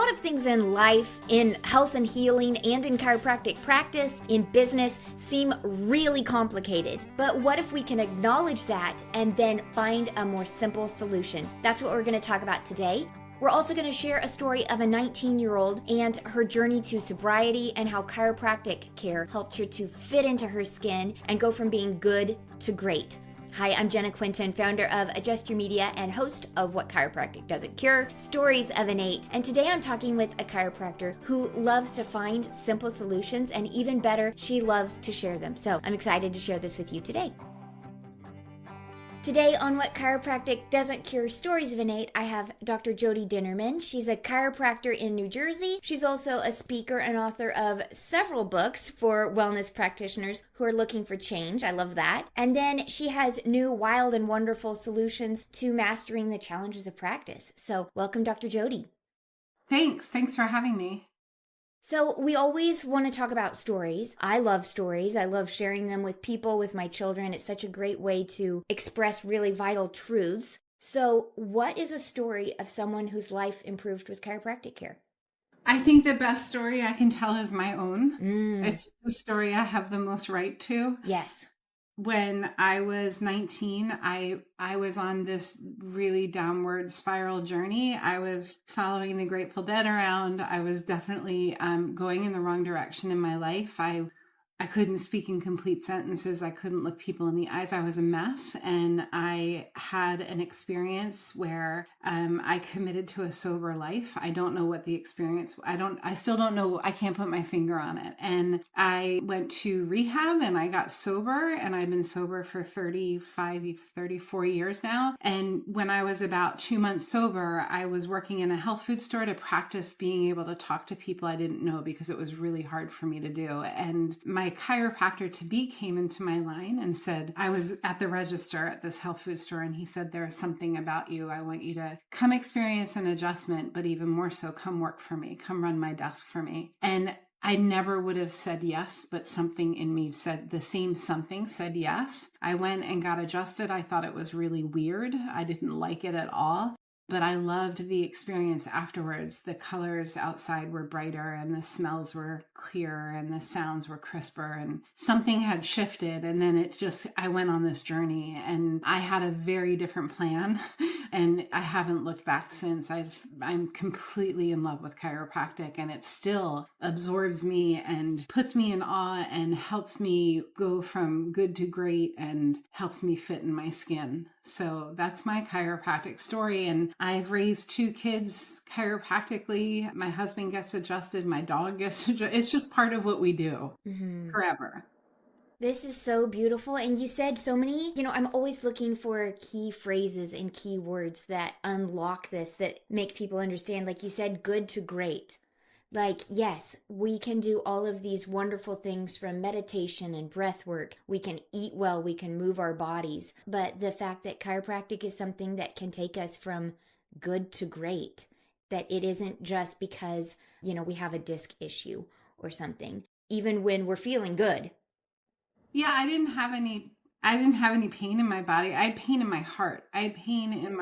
lot of things in life, in health and healing, and in chiropractic practice, in business, seem really complicated. But what if we can acknowledge that and then find a more simple solution? That's what we're going to talk about today. We're also going to share a story of a 19-year-old and her journey to sobriety and how chiropractic care helped her to fit into her skin and go from being good to great. Hi, I'm Jenna Quentin, founder of Adjust Your Media and host of What Chiropractic Doesn't Cure, Stories of Innate. And today I'm talking with a chiropractor who loves to find simple solutions, and even better, she loves to share them. So I'm excited to share this with you today. Today on What Chiropractic Doesn't Cure, Stories of Innate, I have Dr. Jodi Dinnerman. She's a chiropractor in New Jersey. She's also a speaker and author of several books for wellness practitioners who are looking for change. I love that. And then she has new wild and wonderful solutions to mastering the challenges of practice. So welcome, Dr. Jodi. Thanks for having me. So we always want to talk about stories. I love stories. I love sharing them with people, with my children. It's such a great way to express really vital truths. So what is a story of someone whose life improved with chiropractic care? I think the best story I can tell is my own. It's the story I have the most right to. Yes. When I was 19, I was on this really downward spiral journey. I was following the Grateful Dead around. I was definitely going in the wrong direction in my life. I couldn't speak in complete sentences. I couldn't look people in the eyes. I was a mess. And I had an experience where I committed to a sober life. I don't know what the experience, I still don't know. I can't put my finger on it. And I went to rehab and I got sober, and I've been sober for 34 years now. And when I was about 2 months sober, I was working in a health food store to practice being able to talk to people I didn't know because it was really hard for me to do. And my chiropractor to be came into my line and said, I was at the register at this health food store, and he said, there's something about you. I want you to come experience an adjustment, but even more so, come work for me, come run my desk for me. And I never would have said yes, but something in me said the same something said yes. I went and got adjusted. I thought it was really weird. I didn't like it at all. But I loved the experience afterwards. The colors outside were brighter and the smells were clearer and the sounds were crisper, and something had shifted. And then I went on this journey, and I had a very different plan and I haven't looked back since. I'm completely in love with chiropractic, and it still absorbs me and puts me in awe and helps me go from good to great and helps me fit in my skin. So that's my chiropractic story. And I've raised 2 kids chiropractically. My husband gets adjusted. My dog gets adjusted. It's just part of what we do forever. This is so beautiful. And you said so many, I'm always looking for key phrases and key words that unlock this, that make people understand. Like you said, good to great. Like, yes, we can do all of these wonderful things from meditation and breath work. We can eat well, we can move our bodies. But the fact that chiropractic is something that can take us from good to great, that it isn't just because, we have a disc issue or something, even when we're feeling good. Yeah, I didn't have any pain in my body. I had pain in my heart. I had pain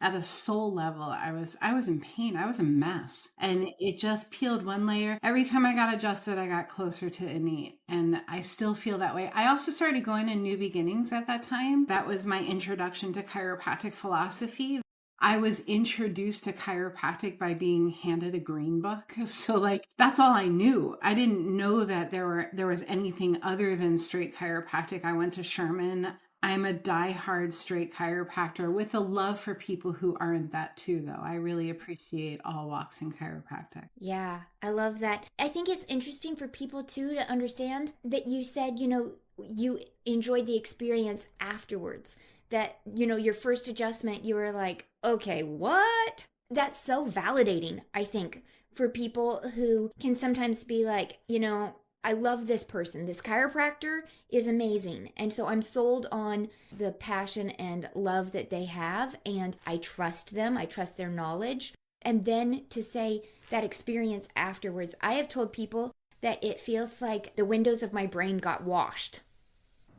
at a soul level. I was in pain. I was a mess. And it just peeled one layer. Every time I got adjusted, I got closer to Innate. And I still feel that way. I also started going in New Beginnings at that time. That was my introduction to chiropractic philosophy. I was introduced to chiropractic by being handed a green book. So that's all I knew. I didn't know that there was anything other than straight chiropractic. I went to Sherman. I'm a diehard straight chiropractor with a love for people who aren't that too, though. I really appreciate all walks in chiropractic. Yeah, I love that. I think it's interesting for people too to understand that you said, you enjoyed the experience afterwards. That, your first adjustment, you were like, okay, what? That's so validating, I think, for people who can sometimes be like, I love this person. This chiropractor is amazing. And so I'm sold on the passion and love that they have. And I trust them. I trust their knowledge. And then to say that experience afterwards, I have told people that it feels like the windows of my brain got washed.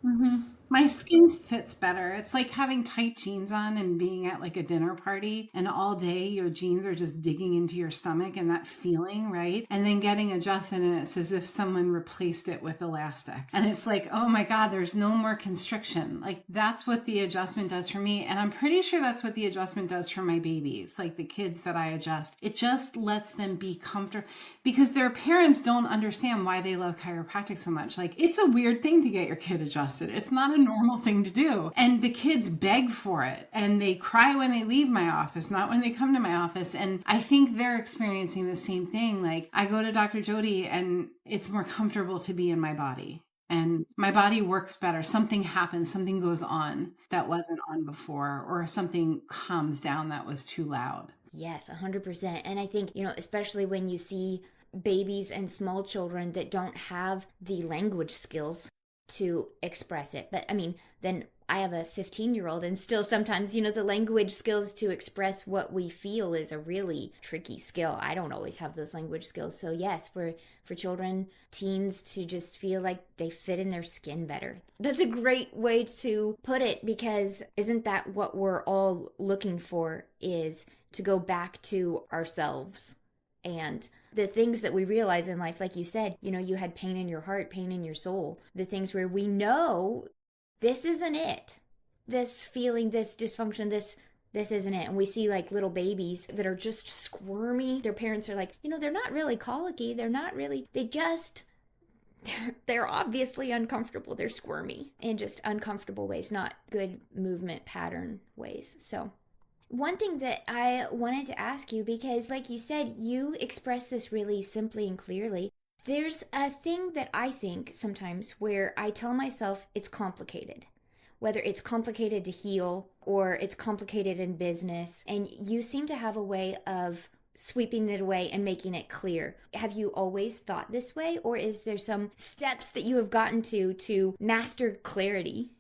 Mm-hmm. My skin fits better. It's like having tight jeans on and being at like a dinner party and all day your jeans are just digging into your stomach and that feeling, right? And then getting adjusted and it's as if someone replaced it with elastic. And it's like, oh my God, there's no more constriction. Like that's what the adjustment does for me. And I'm pretty sure that's what the adjustment does for my babies, like the kids that I adjust. It just lets them be comfortable because their parents don't understand why they love chiropractic so much. Like it's a weird thing to get your kid adjusted. It's not a normal thing to do. And the kids beg for it and they cry when they leave my office, not when they come to my office. And I think they're experiencing the same thing. Like I go to Dr. Jodi and it's more comfortable to be in my body. And my body works better. Something happens, something goes on that wasn't on before, or something calms down that was too loud. Yes, 100%. And I think, especially when you see babies and small children that don't have the language skills to express it. But I mean, then I have a 15-year-old and still sometimes, the language skills to express what we feel is a really tricky skill. I don't always have those language skills. So yes, for children, teens to just feel like they fit in their skin better. That's a great way to put it because isn't that what we're all looking for, is to go back to ourselves and the things that we realize in life, like you said, you had pain in your heart, pain in your soul, the things where we know this isn't it. This feeling, this dysfunction, this isn't it. And we see like little babies that are just squirmy. Their parents are like, they're not really colicky. They're not really, they're obviously uncomfortable. They're squirmy in just uncomfortable ways, not good movement pattern ways. So one thing that I wanted to ask you, because like you said, you express this really simply and clearly. There's a thing that I think sometimes where I tell myself it's complicated, whether it's complicated to heal or it's complicated in business. And you seem to have a way of sweeping it away and making it clear. Have you always thought this way, or is there some steps that you have gotten to master clarity?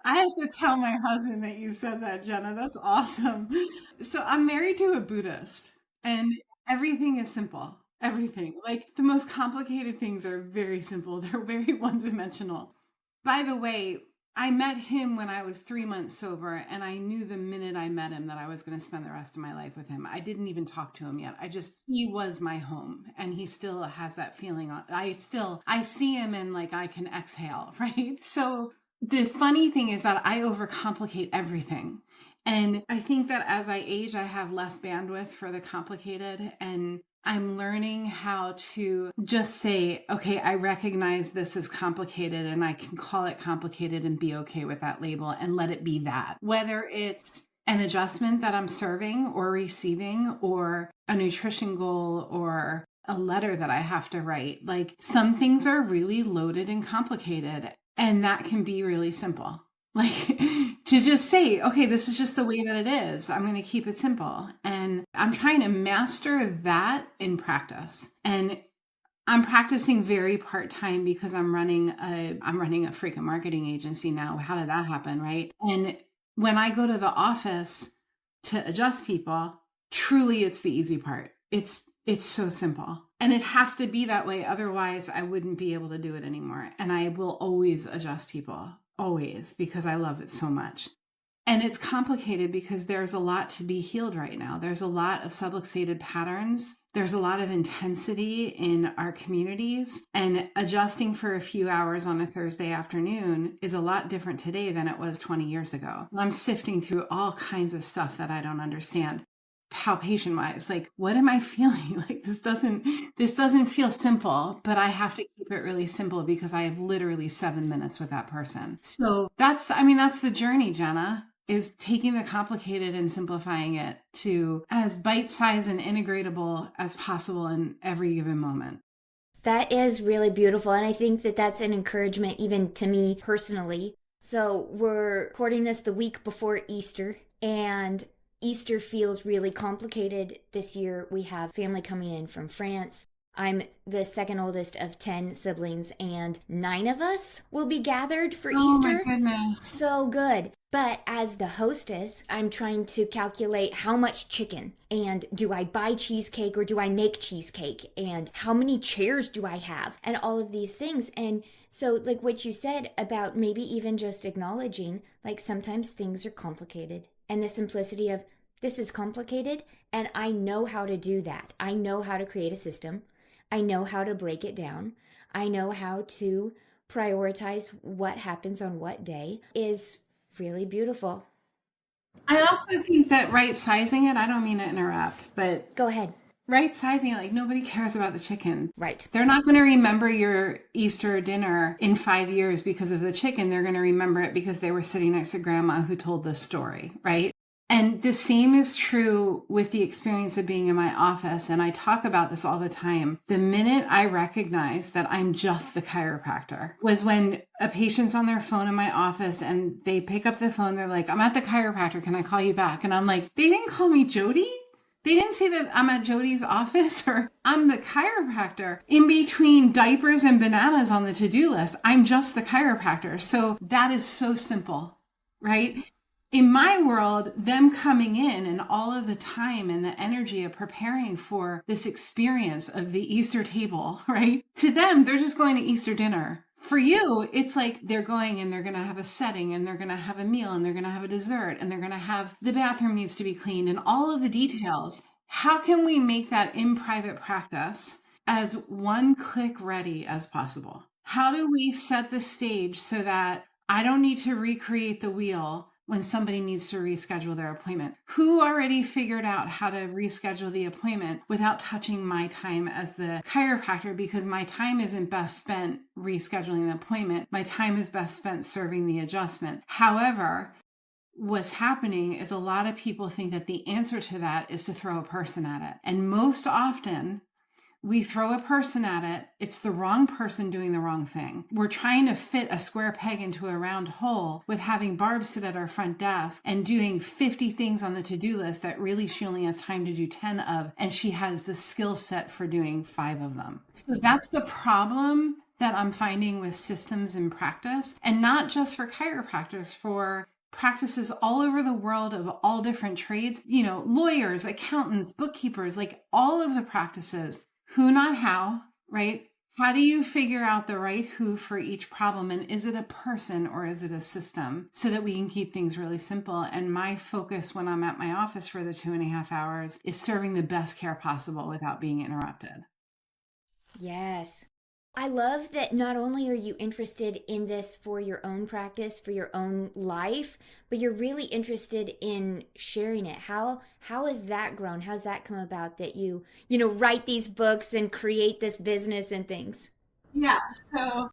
I have to tell my husband that you said that, Jenna. That's awesome. So I'm married to a Buddhist and everything is simple. Everything. Like the most complicated things are very simple. They're very one-dimensional. By the way, I met him when I was 3 months sober, and I knew the minute I met him that I was going to spend the rest of my life with him. I didn't even talk to him yet. He was my home, and he still has that feeling. I see him and like I can exhale, right? So the funny thing is that I overcomplicate everything. And I think that as I age, I have less bandwidth for the complicated, and I'm learning how to just say, okay, I recognize this is complicated and I can call it complicated and be okay with that label and let it be that. Whether it's an adjustment that I'm serving or receiving, or a nutrition goal, or a letter that I have to write, like some things are really loaded and complicated, and that can be really simple. Like to just say, okay, this is just the way that it is. I'm going to keep it simple. And I'm trying to master that in practice. And I'm practicing very part-time because I'm running a freaking marketing agency now. How did that happen, right? And when I go to the office to adjust people, truly it's the easy part. It's so simple. And it has to be that way. Otherwise, I wouldn't be able to do it anymore. And I will always adjust people. Always, because I love it so much. And it's complicated because there's a lot to be healed right now. There's a lot of subluxated patterns. There's a lot of intensity in our communities, and adjusting for a few hours on a Thursday afternoon is a lot different today than it was 20 years ago. I'm sifting through all kinds of stuff that I don't understand. Palpation wise, like what am I feeling? Like this doesn't feel simple, but I have to keep it really simple because I have literally 7 minutes with that person. So that's the journey, Jenna, is taking the complicated and simplifying it to as bite-sized and integratable as possible in every given moment. That is really beautiful. And I think that that's an encouragement even to me personally. So we're recording this the week before Easter, and Easter feels really complicated this year. We have family coming in from France. I'm the second oldest of 10 siblings, and 9 of us will be gathered for Oh Easter. my goodness. So good. But as the hostess, I'm trying to calculate how much chicken, and do I buy cheesecake or do I make cheesecake, and how many chairs do I have, and all of these things. And so, like what you said about maybe even just acknowledging, like sometimes things are complicated, and the simplicity of this is complicated, and I know how to do that. I know how to create a system. I know how to break it down. I know how to prioritize what happens on what day is really beautiful. I also think that right sizing it, I don't mean to interrupt, but Go ahead. right sizing it, like nobody cares about the chicken. Right. They're not going to remember your Easter dinner in 5 years because of the chicken. They're going to remember it because they were sitting next to grandma who told the story, right? And the same is true with the experience of being in my office. And I talk about this all the time. The minute I recognized that I'm just the chiropractor was when a patient's on their phone in my office and they pick up the phone. They're like, I'm at the chiropractor. Can I call you back? And I'm like, they didn't call me Jodi. They didn't say that I'm at Jodi's office or I'm the chiropractor. In between diapers and bananas on the to-do list, I'm just the chiropractor. So that is so simple, right? In my world, them coming in and all of the time and the energy of preparing for this experience of the Easter table, right? To them, they're just going to Easter dinner. For you, it's like they're going and they're going to have a setting and they're going to have a meal and they're going to have a dessert and they're going to have the bathroom needs to be cleaned and all of the details. How can we make that in private practice as one click ready as possible? How do we set the stage so that I don't need to recreate the wheel when somebody needs to reschedule their appointment? Who already figured out how to reschedule the appointment without touching my time as the chiropractor? Because my time isn't best spent rescheduling the appointment. My time is best spent serving the adjustment. However, what's happening is a lot of people think that the answer to that is to throw a person at it. And most often, we throw a person at it. It's the wrong person doing the wrong thing. We're trying to fit a square peg into a round hole with having Barb sit at our front desk and doing 50 things on the to-do list that really she only has time to do 10 of, and she has the skill set for doing 5 of them. So that's the problem that I'm finding with systems in practice, and not just for chiropractors, for practices all over the world of all different trades, lawyers, accountants, bookkeepers, like all of the practices. Who, not how, right? How do you figure out the right who for each problem? And is it a person or is it a system so that we can keep things really simple? And my focus when I'm at my office for the 2.5 hours is serving the best care possible without being interrupted. Yes. I love that not only are you interested in this for your own practice, for your own life, but you're really interested in sharing it. How has that grown? How's that come about that you write these books and create this business and things? Yeah. So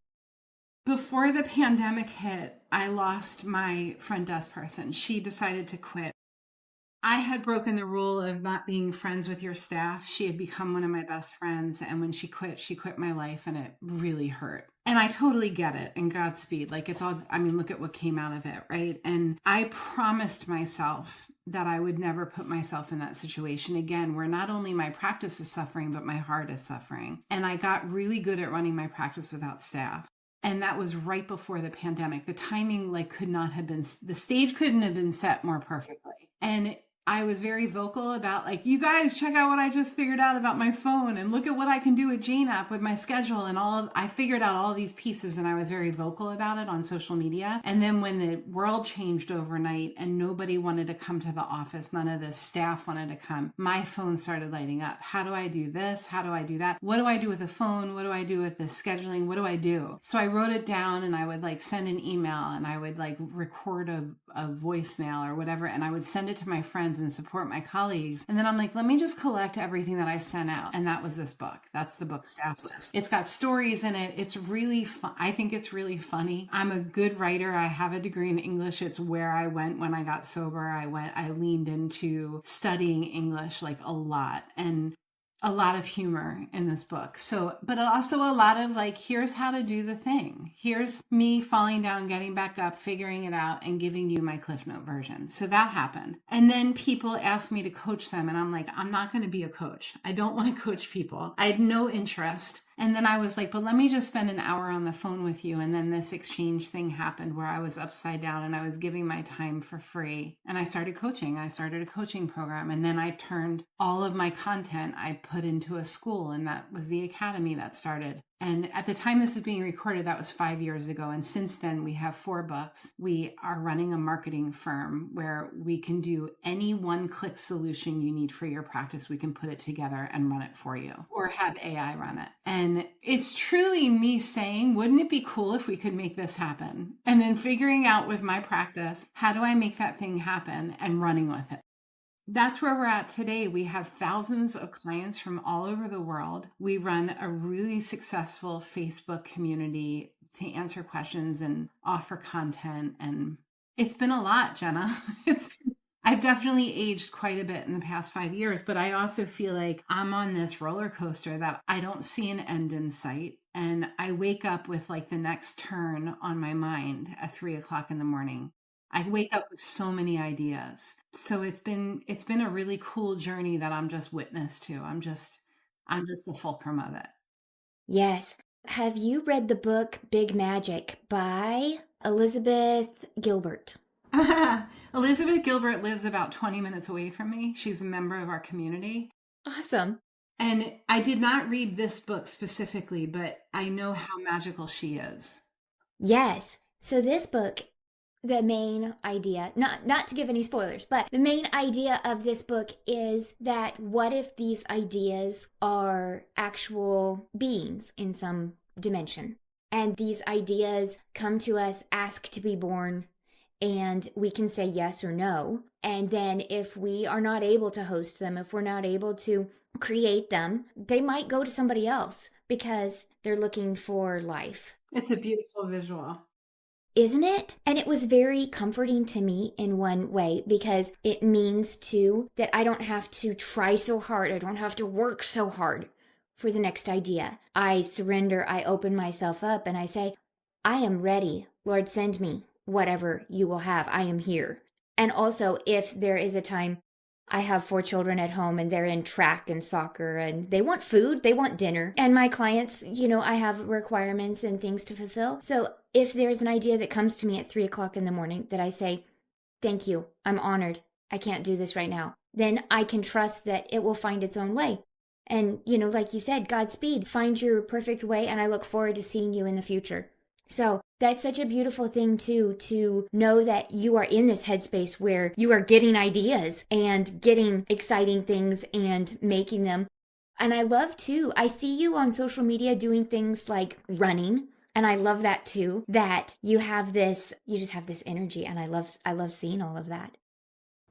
before the pandemic hit, I lost my front desk person. She decided to quit. I had broken the rule of not being friends with your staff. She had become one of my best friends. And when she quit my life, and it really hurt. And I totally get it. And Godspeed. Like look at what came out of it, right? And I promised myself that I would never put myself in that situation again, where not only my practice is suffering, but my heart is suffering. And I got really good at running my practice without staff. And that was right before the pandemic. The timing the stage couldn't have been set more perfectly. And I was very vocal about you guys check out what I just figured out about my phone and look at what I can do with Jane app with my schedule and I figured out all these pieces and I was very vocal about it on social media. And then when the world changed overnight and nobody wanted to come to the office, none of the staff wanted to come, my phone started lighting up. How do I do this? How do I do that? What do I do with the phone? What do I do with the scheduling? What do I do? So I wrote it down and I would send an email and I would record a voicemail or whatever. And I would send it to my friends and support my colleagues. And then I'm like, let me just collect everything that I sent out. And that was this book. That's the book Staffless. It's got stories in it. It's really fun. I think it's really funny. I'm a good writer. I have a degree in English. It's where I went when I got sober. I leaned into studying English a lot. And a lot of humor in this book. So, but also a lot of like, here's how to do the thing. Here's me falling down, getting back up, figuring it out, and giving you my Cliff Note version. So that happened. And then people asked me to coach them. And I'm like, I'm not going to be a coach. I don't want to coach people. I had no interest. And then I was like, but let me just spend an hour on the phone with you. And then this exchange thing happened where I was upside down and I was giving my time for free. And I started coaching. I started a coaching program. And then I turned all of my content I put into a school. And that was the academy that started. And at the time this is being recorded, that was 5 years ago. And since then, we have 4 books. We are running a marketing firm where we can do any one-click solution you need for your practice. We can put it together and run it for you or have AI run it. And it's truly me saying, wouldn't it be cool if we could make this happen? And then figuring out with my practice, how do I make that thing happen and running with it? That's where we're at today. We have thousands of clients from all over the world. We run a really successful Facebook community to answer questions and offer content. And it's been a lot, Jenna. I've definitely aged quite a bit in the past 5 years, but I also feel like I'm on this roller coaster that I don't see an end in sight. And I wake up with like the next turn on my mind at 3:00 in the morning. I wake up with so many ideas. So it's been a really cool journey that I'm just witness to. I'm just the fulcrum of it. Yes. Have you read the book Big Magic by Elizabeth Gilbert? Elizabeth Gilbert lives about 20 minutes away from me. She's a member of our community. Awesome. And I did not read this book specifically, but I know how magical she is. Yes. So this book, the main idea, not to give any spoilers, but the main idea of this book is that what if these ideas are actual beings in some dimension? And these ideas come to us, ask to be born, and we can say yes or no. And then if we are not able to host them, if we're not able to create them, they might go to somebody else because they're looking for life. It's a beautiful visual. Isn't it? And it was very comforting to me in one way because it means too that I don't have to try so hard. I don't have to work so hard for the next idea. I surrender. I open myself up and I say, I am ready. Lord, send me whatever you will have. I am here. And also, if there is a time, I have 4 children at home and they're in track and soccer and they want food, they want dinner. And my clients, I have requirements and things to fulfill. So if there's an idea that comes to me at 3:00 in the morning that I say, thank you, I'm honored, I can't do this right now, then I can trust that it will find its own way. And, like you said, Godspeed, find your perfect way. And I look forward to seeing you in the future. So that's such a beautiful thing too, to know that you are in this headspace where you are getting ideas and getting exciting things and making them. And I love too, I see you on social media doing things like running. And I love that too, that you just have this energy. And I love seeing all of that.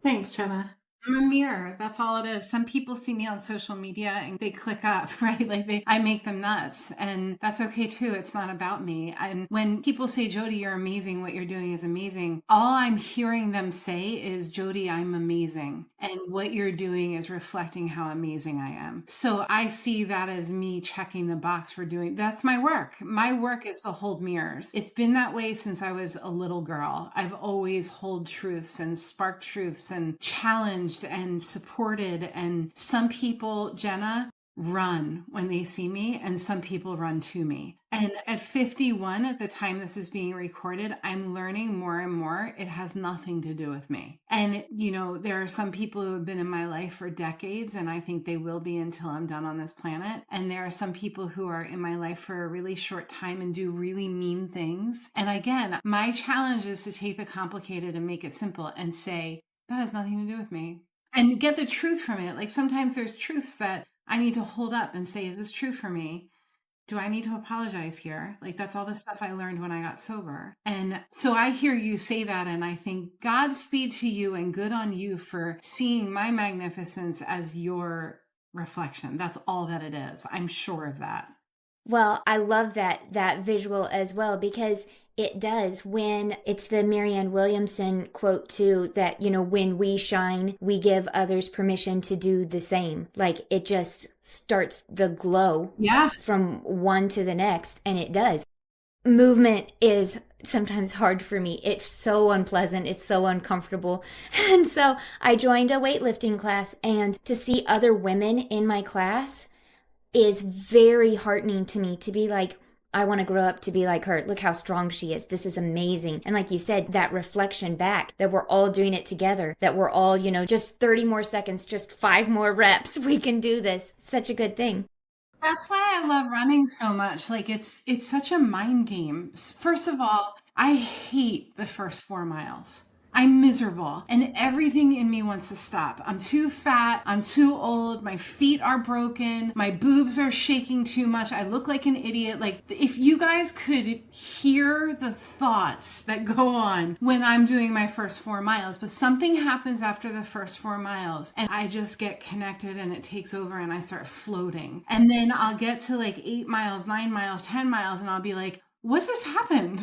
Thanks, Jenna. I'm a mirror. That's all it is. Some people see me on social media and they click up, right? Like I make them nuts, and that's okay too. It's not about me. And when people say, Jodi, you're amazing, what you're doing is amazing, all I'm hearing them say is, Jodi, I'm amazing. And what you're doing is reflecting how amazing I am. So I see that as me checking the box for doing, that's my work. My work is to hold mirrors. It's been that way since I was a little girl. I've always held truths and sparked truths and challenged and supported. And some people, Jenna, run when they see me, and some people run to me. And at 51, at the time this is being recorded, I'm learning more and more. It has nothing to do with me. And, there are some people who have been in my life for decades, and I think they will be until I'm done on this planet. And there are some people who are in my life for a really short time and do really mean things. And again, my challenge is to take the complicated and make it simple and say, that has nothing to do with me. And get the truth from it. Like sometimes there's truths that I need to hold up and say, is this true for me? Do I need to apologize here? Like that's all the stuff I learned when I got sober. And so I hear you say that and I think Godspeed to you and good on you for seeing my magnificence as your reflection. That's all that it is. I'm sure of that. Well, I love that visual as well, because It does. When it's the Marianne Williamson quote too, that, when we shine, we give others permission to do the same. Like it just starts the glow from one to the next. And it does. Movement is sometimes hard for me. It's so unpleasant. It's so uncomfortable. And so I joined a weightlifting class, and to see other women in my class is very heartening to me, to be like, I want to grow up to be like her. Look how strong she is. This is amazing. And like you said, that reflection back, that we're all doing it together, that we're all, just 30 more seconds, just 5 more reps. We can do this. Such a good thing. That's why I love running so much. Like it's such a mind game. First of all, I hate the first 4 miles. I'm miserable and everything in me wants to stop. I'm too fat. I'm too old. My feet are broken. My boobs are shaking too much. I look like an idiot. Like if you guys could hear the thoughts that go on when I'm doing my first 4 miles, but something happens after the first 4 miles and I just get connected and it takes over and I start floating. And then I'll get to like 8 miles, 9 miles, 10 miles, and I'll be like, what just happened?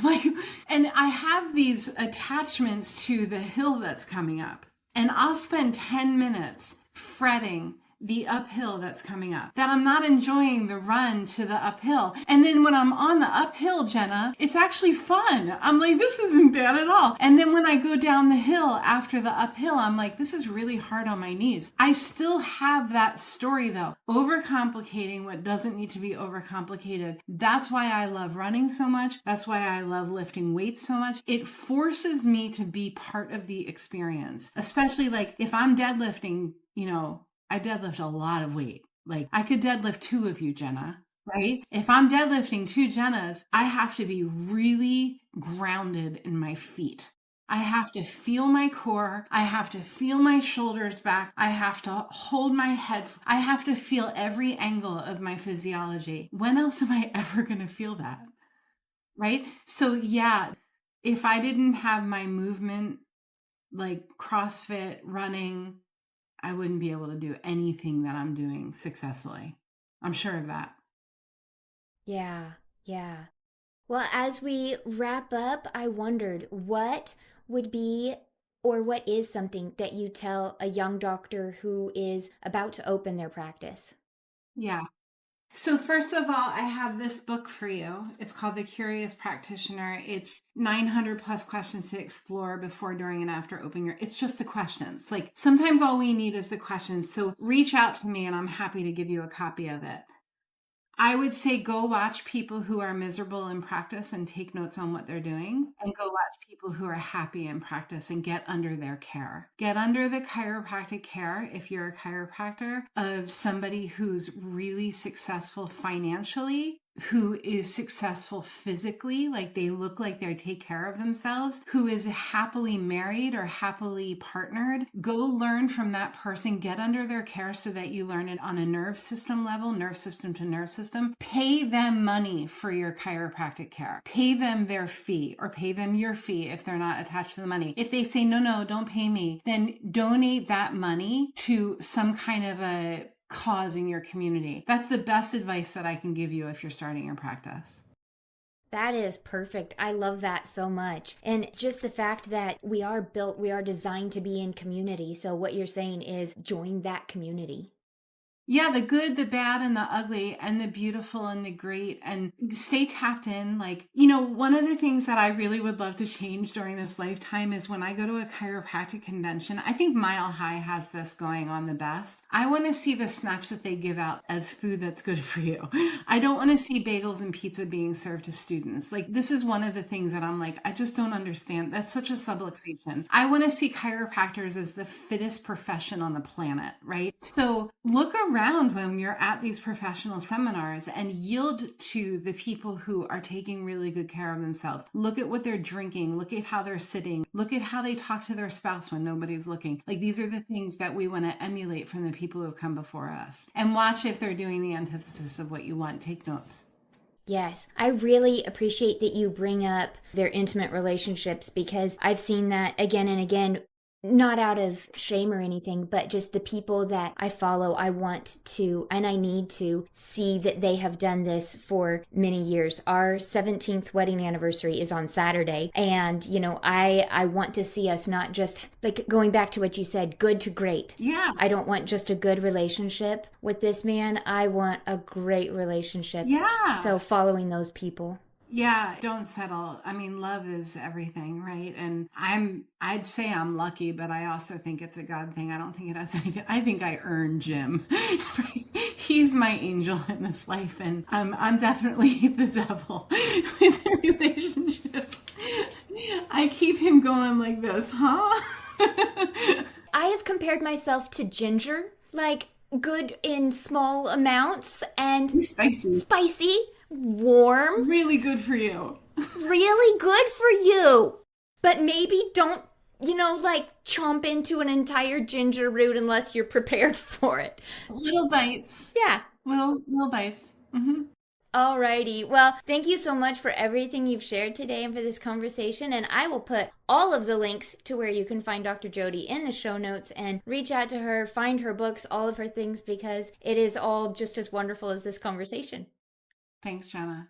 And I have these attachments to the hill that's coming up, and I'll spend 10 minutes fretting the uphill that's coming up, that I'm not enjoying the run to the uphill. And then when I'm on the uphill, Jenna, it's actually fun. I'm like, this isn't bad at all. And then when I go down the hill after the uphill, I'm like, this is really hard on my knees. I still have that story though, overcomplicating what doesn't need to be overcomplicated. That's why I love running so much. That's why I love lifting weights so much. It forces me to be part of the experience, especially like if I'm deadlifting, I deadlift a lot of weight. Like I could deadlift 2 of you, Jenna, right? If I'm deadlifting 2 Jennas, I have to be really grounded in my feet. I have to feel my core. I have to feel my shoulders back. I have to hold my head. I have to feel every angle of my physiology. When else am I ever going to feel that? Right? So yeah, if I didn't have my movement, like CrossFit, running, I wouldn't be able to do anything that I'm doing successfully. I'm sure of that. Yeah. Well, as we wrap up, I wondered what would be, or what is something that you tell a young doctor who is about to open their practice? Yeah. So first of all, I have this book for you. It's called The Curious Practitioner. It's 900 plus questions to explore before, during, and after opening your, it's just the questions. Like sometimes all we need is the questions. So reach out to me and I'm happy to give you a copy of it. I would say go watch people who are miserable in practice and take notes on what they're doing, and go watch people who are happy in practice and get under their care. Get under the chiropractic care, if you're a chiropractor, of somebody who's really successful financially, who is successful physically, like they look like they take care of themselves, who is happily married or happily partnered. Go learn from that person, get under their care so that you learn it on a nerve system level, nerve system to nerve system. Pay them money for your chiropractic care. Pay them their fee, or pay them your fee if they're not attached to the money. If they say, no, don't pay me, then donate that money to some kind of a cause in your community. That's the best advice that I can give you if you're starting your practice. That is perfect. I love that so much. And just the fact that we are designed to be in community. So what you're saying is join that community. Yeah, the good, the bad, and the ugly, and the beautiful and the great, and stay tapped in. Like, one of the things that I really would love to change during this lifetime is when I go to a chiropractic convention, I think Mile High has this going on the best. I want to see the snacks that they give out as food that's good for you. I don't want to see bagels and pizza being served to students. Like, this is one of the things that I'm like, I just don't understand. That's such a subluxation. I want to see chiropractors as the fittest profession on the planet, right? So look around when you're at these professional seminars and yield to the people who are taking really good care of themselves. Look at what they're drinking. Look at how they're sitting. Look at how they talk to their spouse when nobody's looking. Like, these are the things that we want to emulate from the people who have come before us. And watch if they're doing the antithesis of what you want. Take notes. Yes, I really appreciate that you bring up their intimate relationships, because I've seen that again and again. not out of shame or anything, but just the people that I follow, I want to, and I need to see that they have done this for many years. Our 17th wedding anniversary is on Saturday. And, you know, I want to see us not just, like, going back to what you said, good to great. Yeah. I don't want just a good relationship with this man. I want a great relationship. Yeah. So following those people. Yeah, don't settle. I mean, love is everything, right? And I'd say I'm lucky, but I also think it's a God thing. I don't think it has anything. I think I earned Jim. Right? He's my angel in this life, and I'm definitely the devil with the relationship. I keep him going like this, huh? I have compared myself to Ginger, like good in small amounts and spicy, warm. Really good for you. Really good for you. But maybe don't, you know, like chomp into an entire ginger root unless you're prepared for it. Little bites. Yeah. Little bites. Mm-hmm. Alrighty. Well, thank you so much for everything you've shared today and for this conversation. And I will put all of the links to where you can find Dr. Jodi in the show notes, and reach out to her, find her books, all of her things, because it is all just as wonderful as this conversation. Thanks, Jenna.